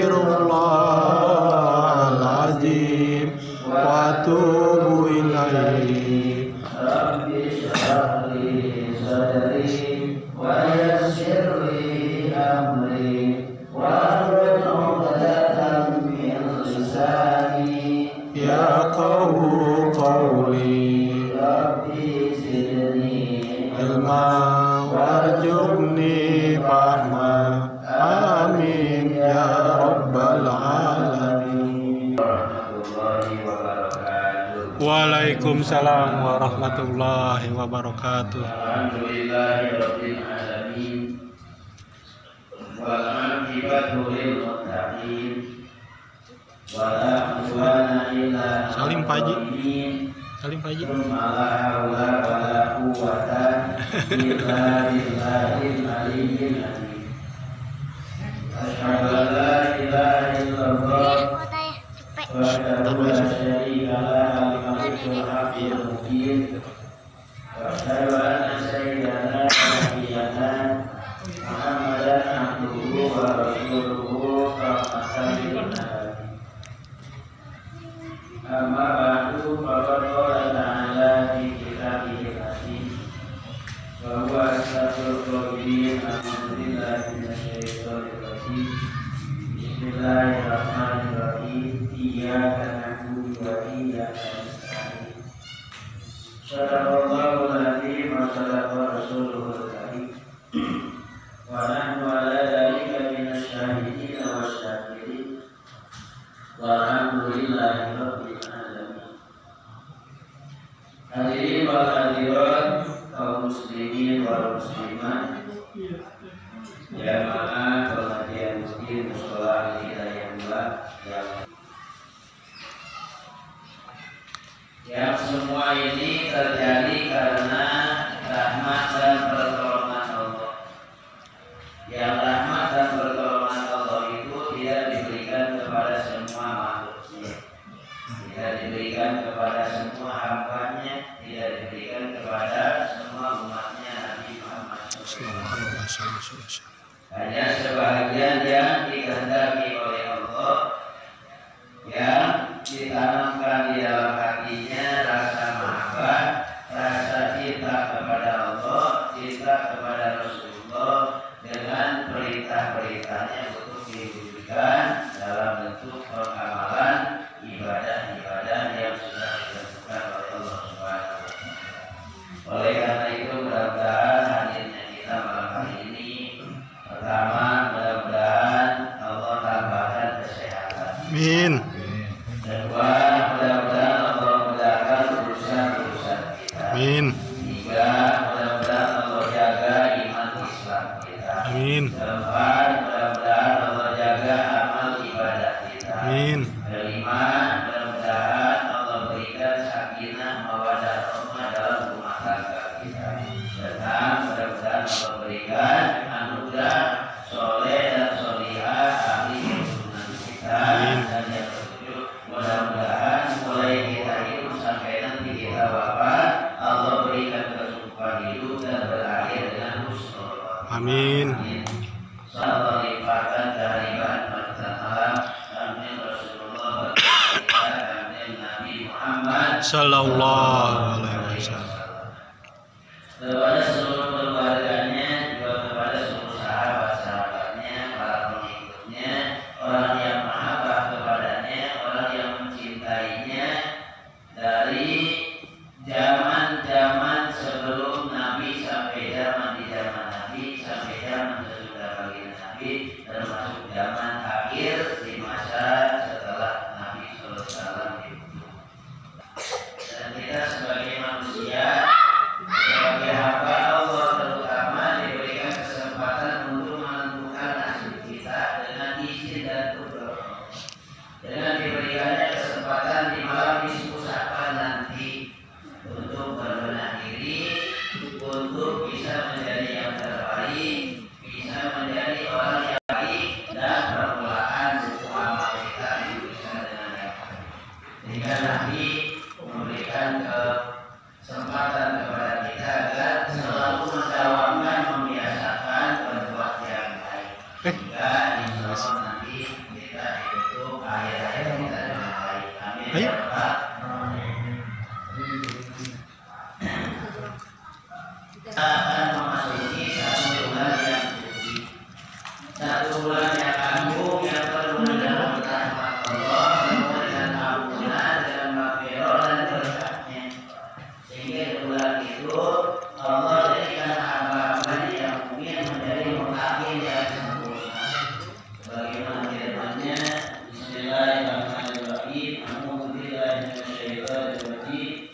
astaghfirullahaladzim wa atubu ilaih. Rabbi shrah li sadri wa yassir li amri wahlul 'uqdatam min lisani yafqahu qawli. Rabbi zidni Ilma warjukni fahma. Amin ya rabbal alamin. warahmatullahi wabarakatuh. Waalaikumsalam warahmatullahi wabarakatuh. Alhamdulillahirabbil alamin. Wal 'aqibatu lil muttaqin. Wala 'udwana illa 'alal Salim, Pak Haji. zalimin. Salim Pak Haji. Tsumma la haula wala quwwata illa billahil aliyyil azim. Asyhadu an la ilaha illallah wahdahu la syarika lahu al-malikul haqqul mubin. Wa asyhadu anna sayyidana wa nabiyyana Muhammadan abduhu wa rasuluhu rahmatan lil alamin. Amma ba'du, faqad qala ta'ala fi kitabihil azim wa huwa asyraful qawlin. A'udzu billahi minasyaitonir rajim. Bismillahirrahmanirrahim. Iyyaka na'budu wa iyyaka nasta'in. Shadaqallahul azim wa shadaqa rasuluhul karim. Wa nahnu 'ala dzalika minasyahidin wasyakirin. Walhamdulillahi rabbil alamin. Hadirin wal hadirat, kaum muslimin wal muslimat, jamaah pengajian masjid Mushola Al-Hidayatullah yang semua ini terjadi karena rahmat dan pertolongan Allah. Yang rahmat dan pertolongan Allah itu tidak diberikan kepada semua makhluknya, tidak diberikan kepada semua hambanya, tidak diberikan kepada semua umatnya Nabi Muhammad. Hanya sebahagian yang dikehendaki oleh Allah, yang ditanamkan di dalam hatinya rasa mahabbah, rasa cinta kepada Allah, cinta kepada Rasulullah, dengan perintah-perintahnya untuk diwujudkan dalam bentuk pengamalan ibadah-ibadah yang sudah ditentukan oleh Allah Subhanahu wa Ta'ala. Oleh karena itu, mudah-mudahan hadirnya kita malam hari ini, pertama, mudah-mudahan Allah tambahkan kesehatan. Amin. Kedua, mudah-mudahan Allah mudahkan urusan-urusan kita. Amin. Tiga, mudah-mudahan Allah jaga iman Islam kita. Amin. Keempat, mudah-mudahan Allah jaga amal ibadah kita. Amin. Kelima, mudah-mudahan Allah berikan sakinah mawaddah rahmah dalam rumah tangga kita. Keenam, mudah-mudahan Allah berikan anugerah soleh dan solihah ahli keturunan kita. Dan yang ketujuh, mudah-mudahan mulai kita hidup sampai nanti kita wafat, Allah berikan kesukupan hidup dan berakhir dengan husnul khotimah. Amin. Salam limpahkan kehadiran pada alam. Amin Rasulullah berkata, amin Nabi Muhammad Sallallahu alaihi wasallam. Kepada seluruh keluarganya, juga kepada seluruh sahabat-sahabatnya, para pengikutnya, orang yang mahabbah kepadanya, orang yang mencintainya, dari zaman-zaman sebelum Nabi sampai zaman di zaman Nabi, sampai zaman sesudah baginda Nabi, termasuk zaman akhir di masa setelah Nabi SAW dibunuh. Dan kita sebagai manusia, sebagai hamba Allah, terutama diberikan kesempatan untuk menentukan nasib kita dengan izin dan kudrat. Dengan diberikannya kesempatan di malam nisfu Sya'ban nanti untuk berbenah diri, untuk bisa menjadi yang terbaik, bisa menjadi orang yang baik, dan permulaan buku amal kita bisa dengan yang baik. Sehingga Nabi memberikan kesempatan kepada kita agar selalu mendawamkan, membiasakan berbuat yang baik. Sehingga insya Allah nanti kita akhir-akhir kita dengan baik. Amin. Ayo. Ya Rabbal. Kita akan memasuki satu bulan yang suci, satu bulan yang agung yang penuh dengan rahmat Allah, penuh dengan ampunan dan maghfirah dan berkahnya. Sehingga di bulan itu Allah jadikan hamba-hambanya yang mukmin menjadi mukmin yang sempurna. Sebagaimana firman-Nya, Bismillahirrahmanirrahim. A'udzubillahi minasyaitonir rajim.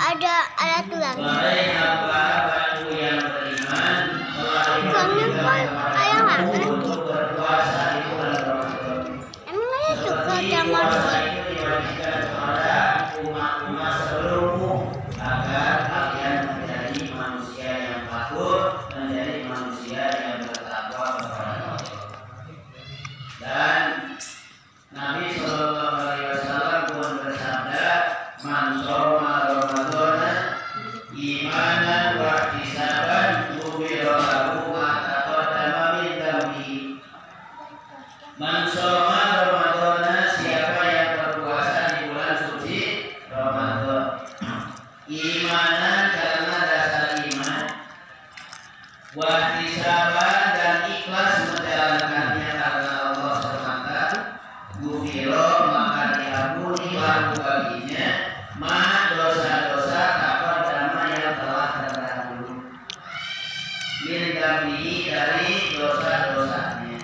Ada alat tulang. Emangnya suka sama umat sebelummu agar kalian menjadi manusia yang patuh, menjadi manusia yang bertakwa kepada Allah. Dan Nabi Shallallahu Alaihi Wasallam pun bersabda, "Man shoma Ramadhana imanan wa ihtisaban ghufira lahu ma taqaddama min dhanbihi." Man shoma Ramadhana, siapa yang berpuasa di bulan suci Ramadan, imanan karena dasar iman, wa ihtisaban dan ikhlas menjalankannya karena Allah semata, ghufira maka diampuni lahu baginya ma dosa-dosa taqaddama yang telah terdahulu min dhanbihi dari dosa-dosanya.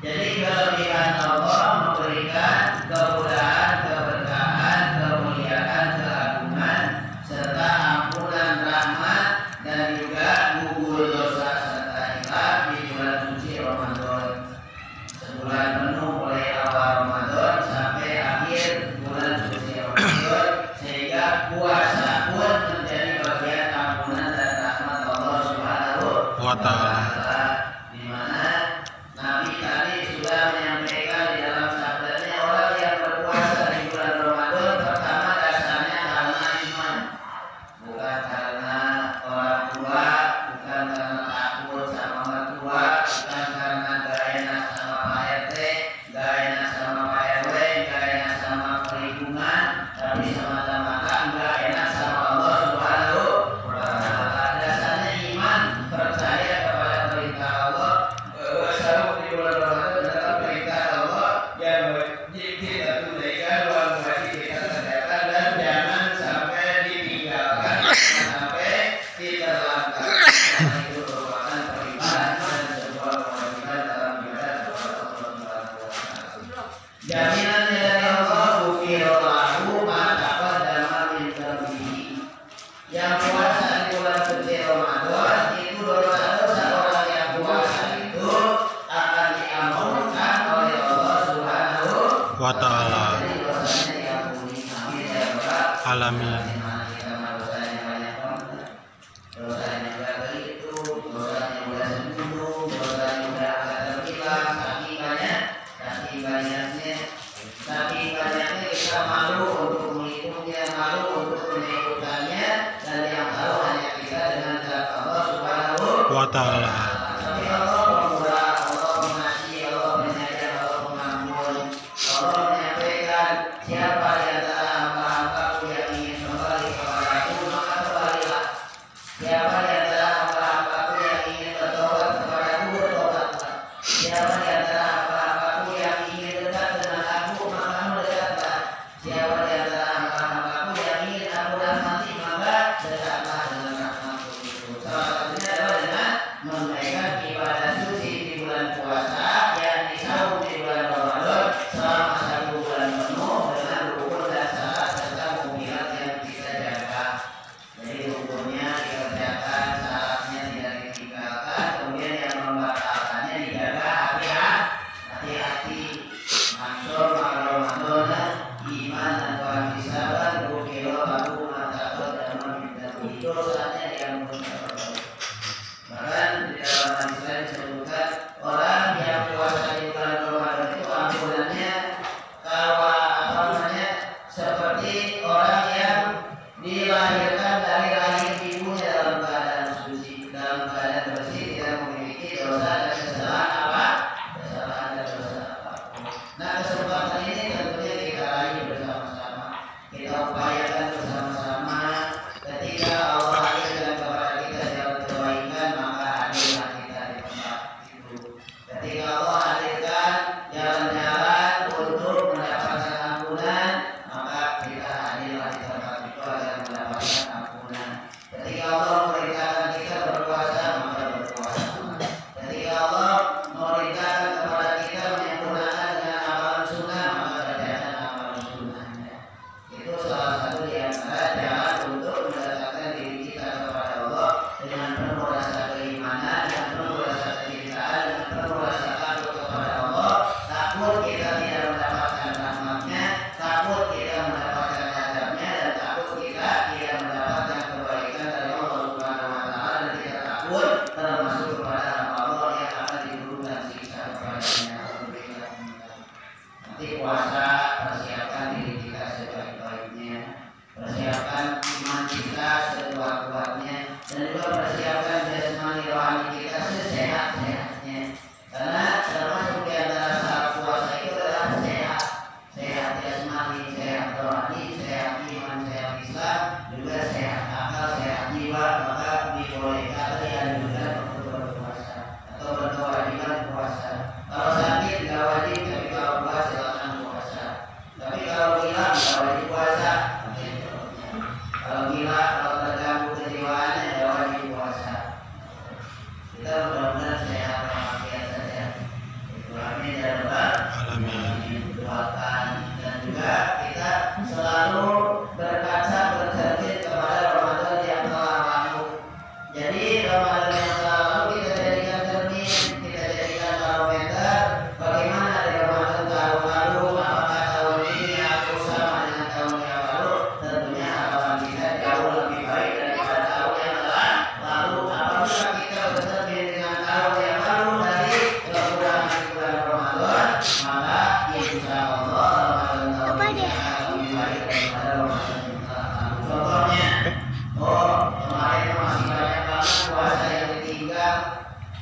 Jadi kelebihan Allah memberikan kemudahan, keberkahan, kemuliaan, keagungan, serta ampunan rahmat dan juga gugur dosa serta hilaf di bulan suci Ramadan. Sebulan penuh mulai awal Ramadan sampai akhir bulan suci Ramadan, sehingga puasa pun menjadi bagian ampunan dan rahmat Allah Subhanahu Wa ta'ala. di mana Nabi tadi sudah menyampaikan di dalam sabdanya, orang yang berpuasa di bulan Ramadan pertama dasarnya karena iman, bukan karena orang tua, bukan karena takut sama mertua, bukan karena gak enak sama Pak RT, gak enak sama Pak RW, gak enak sama lingkungan, tapi semata-mata gak enak sama Allah Subhanahu wa Ta'ala. Dasarnya iman, percaya kepada perintah Allah, bahwa sahur di bulan Ramadan adalah perintah Allah yang wajib kita tunaikan, yang wajib kita kerjakan, dan jangan sampai ditinggalkan, jangan sampai diterlantar. Karena itu merupakan perintah dan sebuah kewajiban dalam ibadah kepada Allah Subhanahu wa Ta'ala. Jaminannya dari Allah, ghufira lahu ma taqaddama min dhanbihi. Yang puasa di bulan suci Ramadan itu dosa-dosa orang yang puasa itu akan diampunkan oleh Allah Subhanahu Wa ta'ala. Jadi dosanya diampuni. Amin ya Rabbal Alamin. Karena dosanya banyak banget. Dosanya udah begitu, dosanya udah sebunuh, dosanya udah agak terbilang, saking banyaknya kita malu untuk mengikutnya, malu untuk mengikutannya, dan yang tahu hanya kita dengan zat Allah Subhanahu Wa ta'ala. Tapi Allah pemurah, Allah mengasihi, Allah penyayang, Allah pengampun. Allah menyampaikan, siapa di antara hamba-hambaku yang ingin kembali kepadaku, maka kembalilah. Siapa di antara hamba-hambaku yang ingin bertobat kepadaku, bertobatlah. Siapa di antara hamba-hambaku yang ingin dekat dengan aku, maka mendekatlah. Siapa di antara hamba-hambaku yang ingin aku rahmati, maka dekatlah dengan rahmatku itu. Salah satunya adalah dengan menunaikan ibadah suci di bulan puasa yang disahur di bulan Ramadan selama 1 Nah, kesempatan ini tentunya kita raih bersama-sama, kita upayakan bersama-sama. Ketika Allah hadirkan kepada kita jalan kebaikan, maka hadirlah kita di tempat itu. Ketika Allah hadirkan jalan-jalan untuk mendapatkan ampunan, maka kita hadirlah di tempat itu agar mendapatkan ampunan. Ketika Allah memerintahkan kita berpuasa, maka berpuasa. Ketika Allah memerintahkan kepada kita menyempurnakan dengan amalan sunnah, maka kerjakan amalan sunnahnya. Itu salah satu di antara jalan untuk mendekatkan diri kita kepada Allah dengan penuh rasa keimanan, dengan penuh rasa kecintaan, dengan penuh rasa takut kepada Allah. Takut kita tidak mendapatkan rahmatnya, takut kita mendapatkan azabnya, dan takut kita tidak mendapatkan kebaikan dari Allah Subhanahu wa Ta'ala, dan kita takut termasuk kepada Allah yang akan diberikan siksa kepadanya. Nanti puasa, persiapkan diri kita sebaik-baiknya, persiapkan iman kita sekuat-kuatnya, dan juga persiapkan jasmani rohani kita sesehat-sehatnya. Karena termasuk di antara syarat puasa itu adalah sehat, sehat jasmani, sehat rohani, sehat iman, sehat Islam, juga sehat akal, sehat jiwa. Maka dibolehkan dianjurkan untuk berpuasa atau berkewajiban puasa. Kalau sakit nggak wajib, tapi kalau puasa silakan puasa. Tapi kalau gila nggak wajib puasa. Kalau gila, kalau terganggu kejiwaannya nggak wajib puasa. Kita mudah-mudahan sehat walafiat saja. Itu amin ya rabbal alamin. Doakan, dan juga kita selalu berkaca bercermin kepada Ramadan yang telah lalu. Jadi Ramadan yang telah lalu kita jadikan cermin, kita jadikan barometer. Bagaimana di Ramadan tahun lalu, apakah tahun ini aku sama dengan tahun yang lalu? Tentunya harapan kita jauh lebih baik daripada tahun yang lalu. Apabila kita bercermin dengan tahun yang lalu dari kekurangan di bulan Ramadan, maka insya Allah Ramadan tahun ini akan lebih baik daripada Ramadan yang telah lalu. Contohnya, kemarin masih banyak banget puasa yang ditinggal,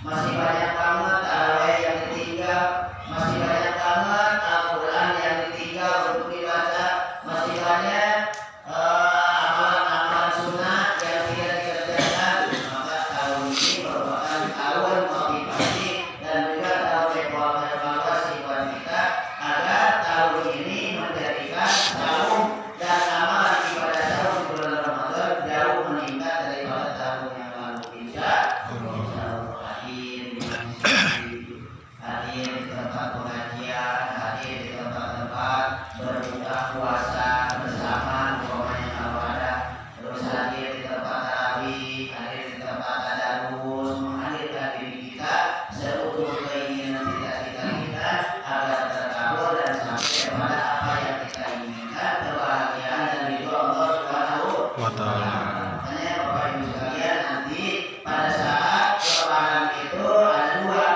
masih banyak banget tarawih yang ditinggal, masih banyak banget Al-Quran yang ditinggal untuk dibaca, masih banyak amalan-amalan sunnah yang tidak dikerjakan. Maka tahun ini merupakan tahun motivasi dan juga tahun evaluasi buat kita agar tahun ini menjadikan saum dan amalan ibadah saum di bulan Ramadan jauh meningkat daripada tahun yang lalu. Insya Allah hadir di tempat pengajian, hadir di tempat-tempat berbuka puasa bersama, umpamanya kalau ada, terus hadir di tempat tarawih, hadir di tempat tadarus, menghadirkan diri kita seutuh keinginan cita-cita kita agar terkabul dan sampai kepada apa yang kita inginkan, kebahagiaan dan ridho Allah Subhanahu wa Ta'ala. Makanya Bapak Ibu sekalian, nanti pada saat lebaran itu ada dua.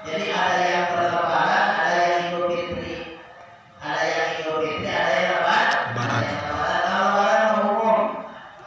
Jadi ada yang berlebaran, ada yang Idul Fitri. Ada yang Idul Fitri, ada yang lebaran. Ada yang lebaran. Kalau lebaran umum,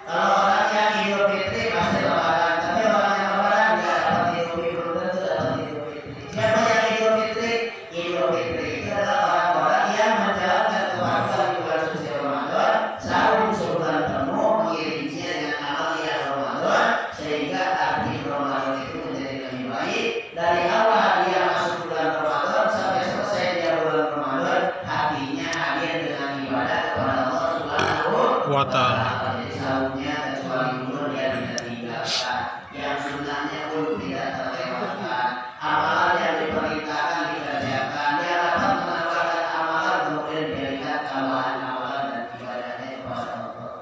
kalau orang yang Idul Fitri pasti lebaran. Tapi orang yang lebaran nggak dapat Idul Fitri, belum tentu dapat Idul Fitri. Siapa yang Idul Fitri? Idul Fitri itu adalah orang-orang yang menjalankan kewajiban di bulan suci Ramadan, saum sebulan penuh, mengiringinya dengan amal yang Ramadan, sehingga arti Ramadan itu menjadi lebih baik. Dari awal dia masuk bulan Ramadan sampai selesai dia bulan Ramadan, hatinya hadir dengan ibadah kepada Allah Subhanahu wa Ta'ala. Jadi saumnya kecuali dulu dia tidak tinggalkan, yang sunnahnya pun tidak terlewatkan, amalan yang diperintahkan dikerjakan, dia dapat menambahkan amalan kemudian dijadikan tambahan amalan dan ibadahnya kepada Allah.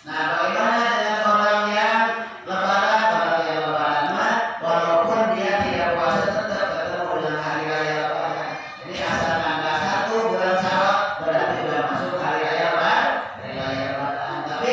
Nah, bagaimana dengan orang yang lebaran? Orang yang lebaran mah walaupun dia tidak puasa tetap ketemu dengan hari raya lebaran. Jadi asal tanggal 1 bulan Syawal berarti sudah masuk hari raya lebaran. Tapi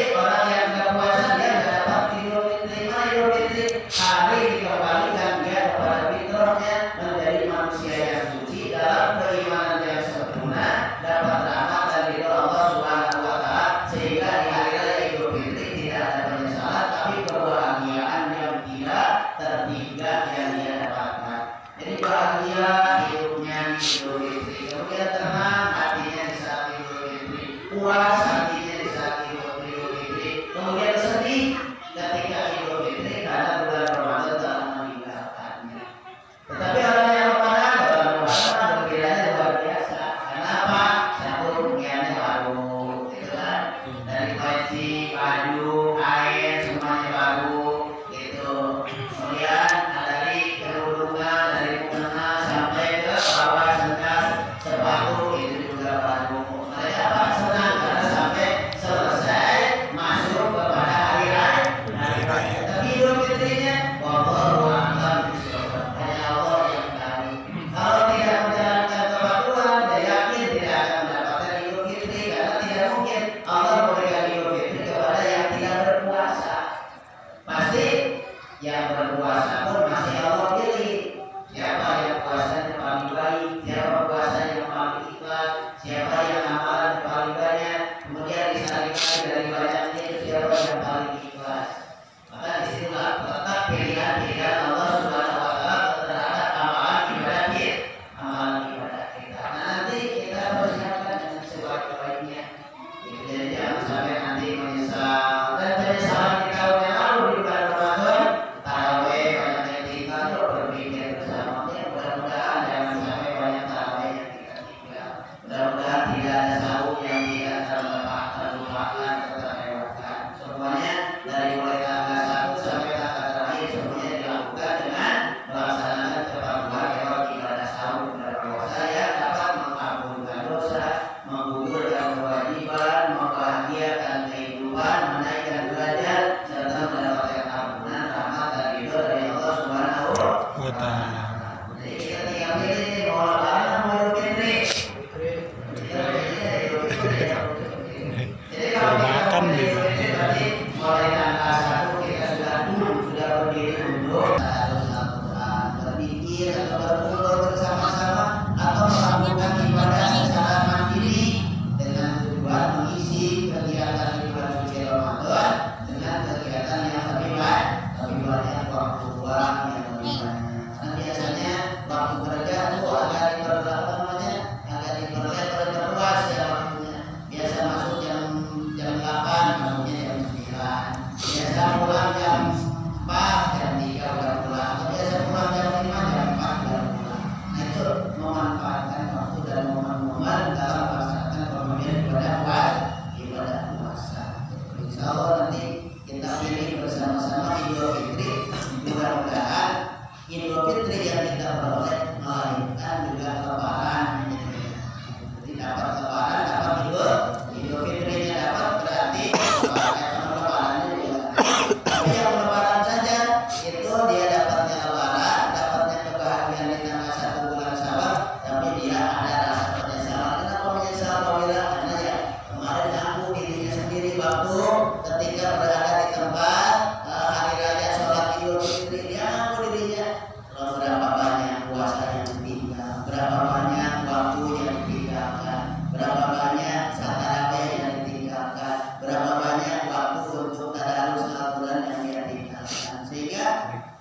ada rasa penyesalan. Kenapa menyesal Pak Wira? Karena ya kemarin ngaku dirinya sendiri waktu ketika berada di tempat hari raya sholat Idul Fitri, dia ngaku dirinya berapa banyak puasa yang ditinggal, berapa banyak waktu yang ditinggalkan, berapa banyak tarawih yang ditinggalkan, berapa banyak waktu untuk tadarus Al-Quran yang dia tinggalkan, sehingga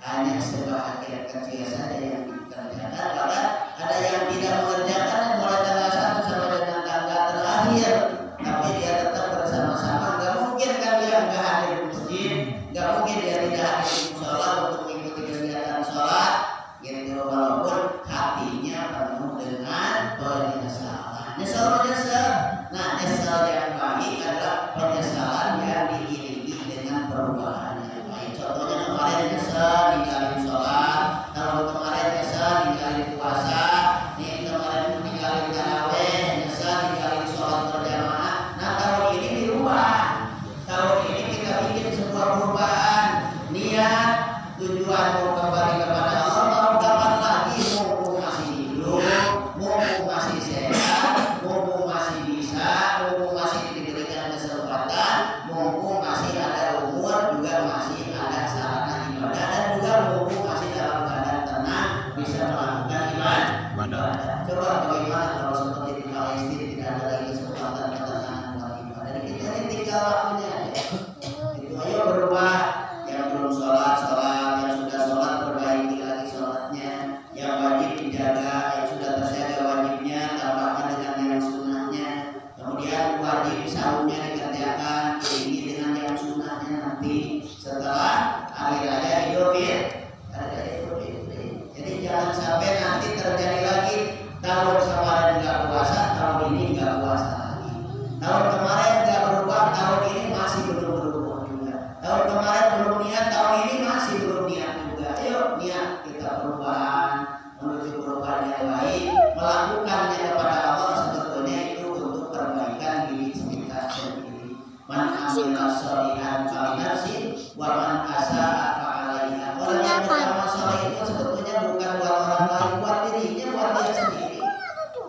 hanya sebahagian kecil saja yang dikerjakan. Bahkan ada yang tidak mengerjakan dan mulai tanggal 1 sampai dengan tanggal terakhir, tapi dia tetap bersama-sama. Gak mungkin kan dia nggak hadir di masjid, gak mungkin dia tidak hadir di sholat untuk mengikuti kegiatan sholat gitu, walaupun hatinya penuh dengan penyesalan. Nyesal. Nah, nyesal yang baik adalah penyesalan yang diiringi dengan perubahan yang baik. Contohnya kemarin nyesal ninggalin sholat, tahun kemarin nyesal ninggalin puasa, nih kemarin ninggalin tarawih, nyesal ninggalin sholat berjamaah. Nah, tahun ini dirubah. Tahun ini kita bikin sebuah perubahan niat, tujuan mau kembali kepada Allah. Mau kapan lagi, mumpung masih hidup, mumpung masih sehat, mumpung masih bisa, mumpung masih diberikan kesempatan, mumpung masih ada umur, juga masih ada sarana ibadah, dan juga mumpung masih dalam keadaan tenang bisa melakukan ibadah. Coba bagaimana kalau seperti di Palestina tidak ada lagi kesempatan ketenangan buat ibadah, dan kita ini tinggal waktunya aja. Itu ayo berubah. Yang belum sholat, yang sudah sholat perbaiki lagi sholatnya, yang wajib dijaga, yang sudah terjaga wajibnya tambahkan dengan yang sunnahnya, kemudian wajib sahurnya dikerjakan, ini dengan yang sunnahnya nanti setelah hari raya Idul Fitri. Jadi jangan sampai nanti terjadi lagi tahun kemarin nggak puasa, tahun ini nggak puasa lagi, tahun kemarin nggak berubah, tahun ini masih belum berubah juga, tahun kemarin belum niat, tahun ini masih belum niat juga. Ayo niat kita perubahan menuju perubahan yang baik, melakukannya kepada Allah sebetulnya itu untuk perbaikan diri kita sendiri. Man amila sholihan falinafsin wa man asa'a fa'alaiha. Orang yang beramal soleh itu sebetulnya bukan buat orang lain, buat dirinya, buat dia sendiri.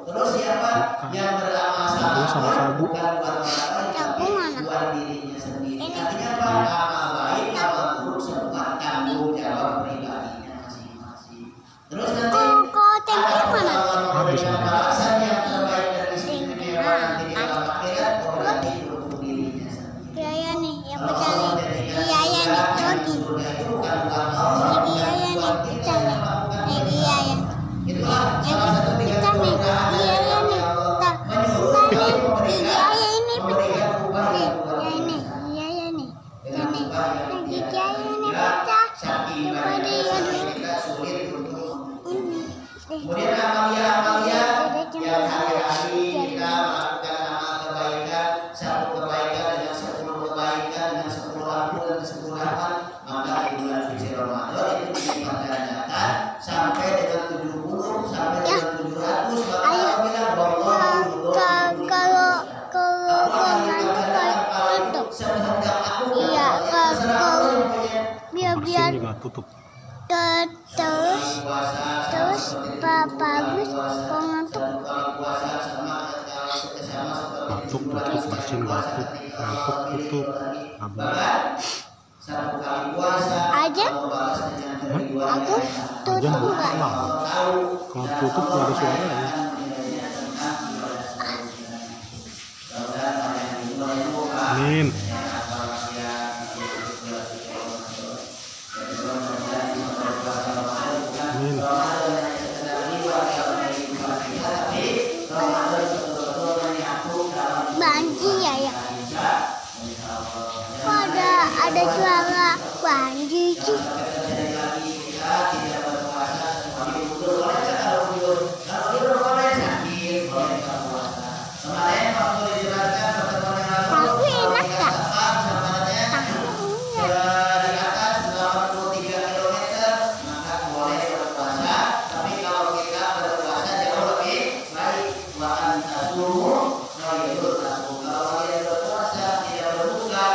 Terus siapa yang beramal salah bukan buat orang lain, tapi buat dirinya sendiri. Artinya apa? Amal baik, amal buruk semua tanggung jawab pribadinya masing-masing. Terus nanti memberikan balasan yang terbaik dan istimewa nanti di alam akhirat, berarti untuk dirinya sendiri. Iya nih, yang Kalau pertama. Allah jadikan Iya nih, lagi. surga itu bukan buat Allah, Iya bukan buat nih, kita yang melakukan iya ya. itulah salah satu tiga Kita nih, kemudahan iya yang nih. Allah menyuruh kita Iya ini memberikan upah nih, yang luar iya nih, biasa. iya nih. Dengan Ini, upah yang lagi tiada iya ini kira, pecah. saking Coba banyaknya deh, sampai aduh. kita sulit untuk Ini. kemudian amalia yang hari-hari kita melakukan amal kebaikan, satu kebaikan dengan 10 kebaikan, dengan 10 ampun dan 10 rahmat, maka di bulan suci Ramadan itu dilipat gandakan sampai dengan 70 sampai dengan 700. Maka Ayo. Allah bilang wallahu Kalau tutup. sehendak aku Iya, biar juga tutup. terus bagus pengantuk. Tutup mesin ngantuk tutup Satu kali puasa Aja? Aku tutup enggak? Kalau tutup nggak ada suaranya. Amin. Amin. Banji ya. Kok ada suara banji sih? Tahu enak gak? Tahu enggak?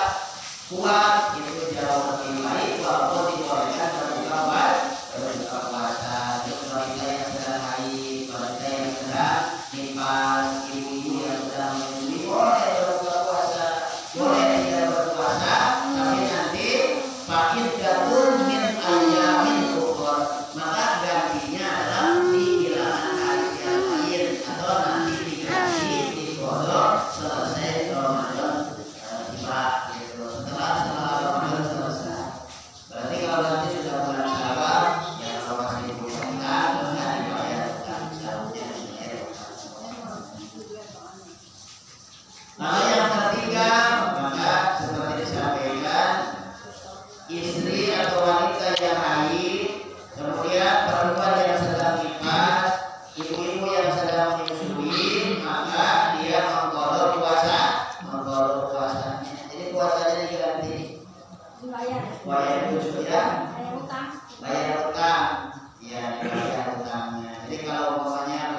Kuat itu jauh lebih baik walaupun dibolehkan berbuka puasa. Kalau kita yang sedang haid, kalau kita yang sedang nipal ibu-ibu yang sudah menyusui boleh berbuka puasa, boleh tidak berpuasa, tapi nanti fakir gatul min ayamin ukhor, maka gantinya adalah di bilangan hari yang lain atau nanti diganti di kodok selesai Ramadan tiba gitu. Setelah Ramadan selesai. Berarti kalau nanti sudah bulan Syawal, ya kalau masih bukan maka dibayar sahurnya. Lalu yang ketiga, maka seperti disampaikan, istri atau wanita yang haid, kemudian perempuan yang sedang nifas, ibu-ibu yang sedang menyusui, maka dia mengqadha puasanya. Jadi puasanya diganti. Bayar wujud ya, bayar utang, ya dibayar utangnya. Jadi kalau umpamanya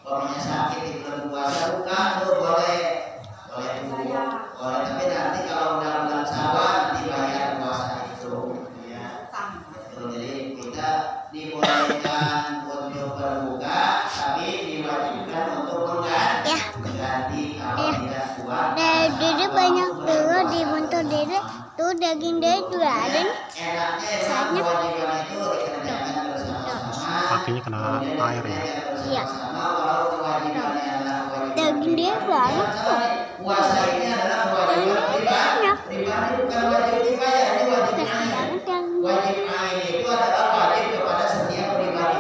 umpamanya sakit di bulan puasa, bukan tuh boleh bu, boleh. Tapi nanti kalau udah bulan Syawal nanti bayar puasa itu, ya. Jadi kita dibolehkan untuk berbuka, tapi diwajibkan untuk mengganti kalau tidak kuat. Dede banyak dulu di bentuk dede tuh daging dede juga ada nih. Enaknya kewajiban itu dikerjakan bersama-sama. Kakinya kena air ya. Iya. Kalau kewajibannya adalah kewajiban Daging dia banyak tuh. puasa ini adalah kewajiban pribadi, bukan wajib dibayar, ini wajib ain. Wajib ain itu adalah wajib kepada setiap pribadi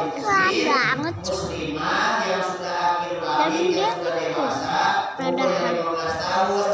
muslimah yang sudah akhir balik, yang sudah dewasa, umur 15 tahun